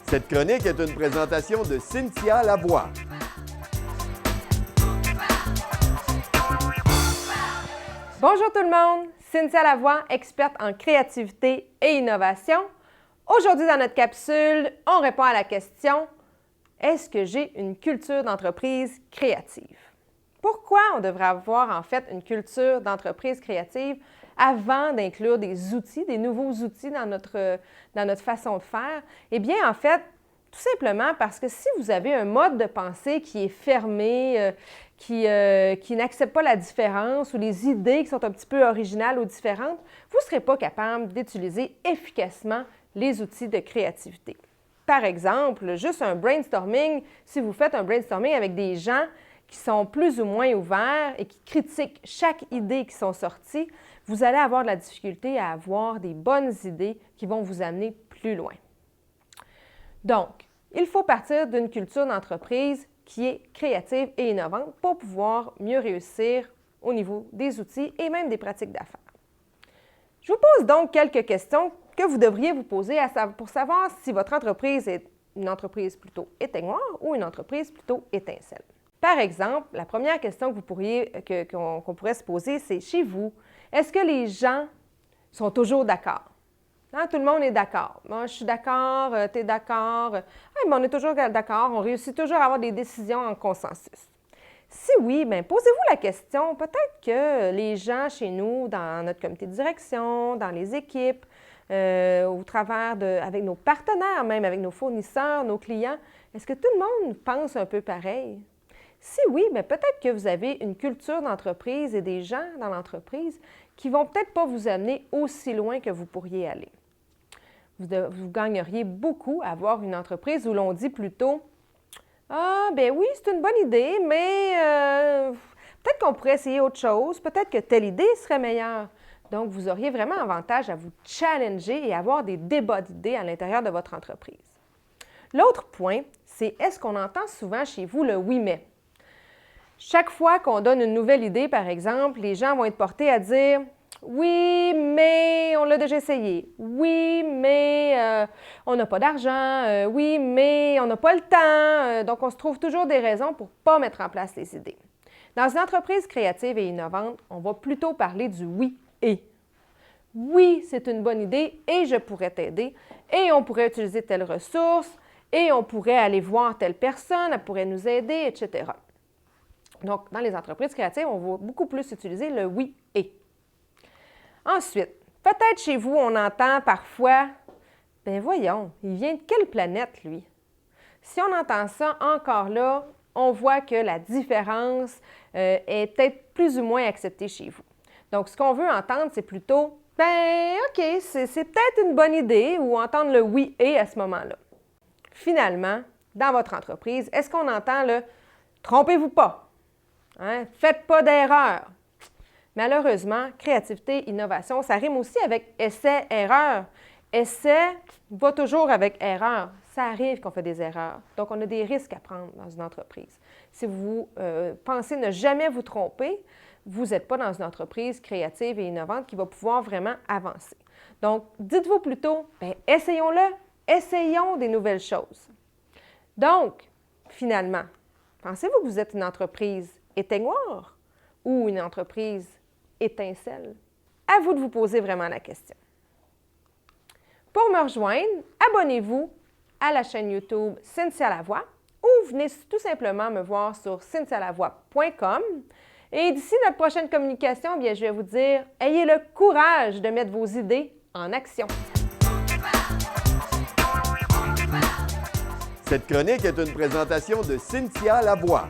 Cette chronique est une présentation de Cynthia Lavoie. Bonjour tout le monde, Cynthia Lavoie, experte en créativité et innovation. Aujourd'hui dans notre capsule, on répond à la question « Est-ce que j'ai une culture d'entreprise créative? » Pourquoi on devrait avoir en fait une culture d'entreprise créative avant d'inclure des outils, des nouveaux outils dans notre façon de faire? Eh bien, en fait, tout simplement parce que si vous avez un mode de pensée qui est fermé, qui n'accepte pas la différence ou les idées qui sont un petit peu originales ou différentes, vous ne serez pas capable d'utiliser efficacement les outils de créativité. Par exemple, juste un brainstorming, si vous faites un brainstorming avec des gens qui sont plus ou moins ouverts et qui critiquent chaque idée qui sont sorties, vous allez avoir de la difficulté à avoir des bonnes idées qui vont vous amener plus loin. Donc, il faut partir d'une culture d'entreprise qui est créative et innovante pour pouvoir mieux réussir au niveau des outils et même des pratiques d'affaires. Je vous pose donc quelques questions que vous devriez vous poser pour savoir si votre entreprise est une entreprise plutôt éteignoire ou une entreprise plutôt étincelle. Par exemple, la première question qu'on pourrait se poser, c'est chez vous, est-ce que les gens sont toujours d'accord? Hein, tout le monde est d'accord. Moi, je suis d'accord, tu es d'accord. On est toujours d'accord, on réussit toujours à avoir des décisions en consensus. Si oui, bien, posez-vous la question, peut-être que les gens chez nous, dans notre comité de direction, dans les équipes, au travers avec nos partenaires, même avec nos fournisseurs, nos clients, est-ce que tout le monde pense un peu pareil? Si oui, bien, peut-être que vous avez une culture d'entreprise et des gens dans l'entreprise qui ne vont peut-être pas vous amener aussi loin que vous pourriez aller. Vous gagneriez beaucoup à avoir une entreprise où l'on dit plutôt « Ah, bien oui, c'est une bonne idée, mais peut-être qu'on pourrait essayer autre chose, peut-être que telle idée serait meilleure. » Donc, vous auriez vraiment avantage à vous challenger et avoir des débats d'idées à l'intérieur de votre entreprise. L'autre point, c'est est-ce qu'on entend souvent chez vous le « oui, mais ». Chaque fois qu'on donne une nouvelle idée, par exemple, les gens vont être portés à dire « Oui, mais on l'a déjà essayé. Oui, mais on n'a pas d'argent. Oui, mais on n'a pas le temps. » Donc, on se trouve toujours des raisons pour ne pas mettre en place les idées. Dans une entreprise créative et innovante, on va plutôt parler du « oui et ». Oui, c'est une bonne idée et je pourrais t'aider et on pourrait utiliser telle ressource et on pourrait aller voir telle personne, elle pourrait nous aider, etc. Donc, dans les entreprises créatives, on va beaucoup plus utiliser le « oui et ». Ensuite, peut-être chez vous, on entend parfois « Bien voyons, il vient de quelle planète, lui? » Si on entend ça encore là, on voit que la différence est peut-être plus ou moins acceptée chez vous. Donc, ce qu'on veut entendre, c'est plutôt « Bien, OK, c'est peut-être une bonne idée » ou entendre le « oui et » à ce moment-là. Finalement, dans votre entreprise, est-ce qu'on entend le « Trompez-vous pas ». Hein? Faites pas d'erreur. Malheureusement, créativité, innovation, ça rime aussi avec essai-erreur. Essai va toujours avec erreur. Ça arrive qu'on fait des erreurs. Donc, on a des risques à prendre dans une entreprise. Si vous pensez ne jamais vous tromper, vous n'êtes pas dans une entreprise créative et innovante qui va pouvoir vraiment avancer. Donc, dites-vous plutôt, bien, essayons-le, essayons des nouvelles choses. Donc, finalement, pensez-vous que vous êtes une entreprise éteignoire ou une entreprise étincelle? À vous de vous poser vraiment la question. Pour me rejoindre, abonnez-vous à la chaîne YouTube Cynthia Lavoie ou venez tout simplement me voir sur cynthialavoie.com. Et d'ici notre prochaine communication, bien, je vais vous dire, ayez le courage de mettre vos idées en action. Cette chronique est une présentation de Cynthia Lavoie.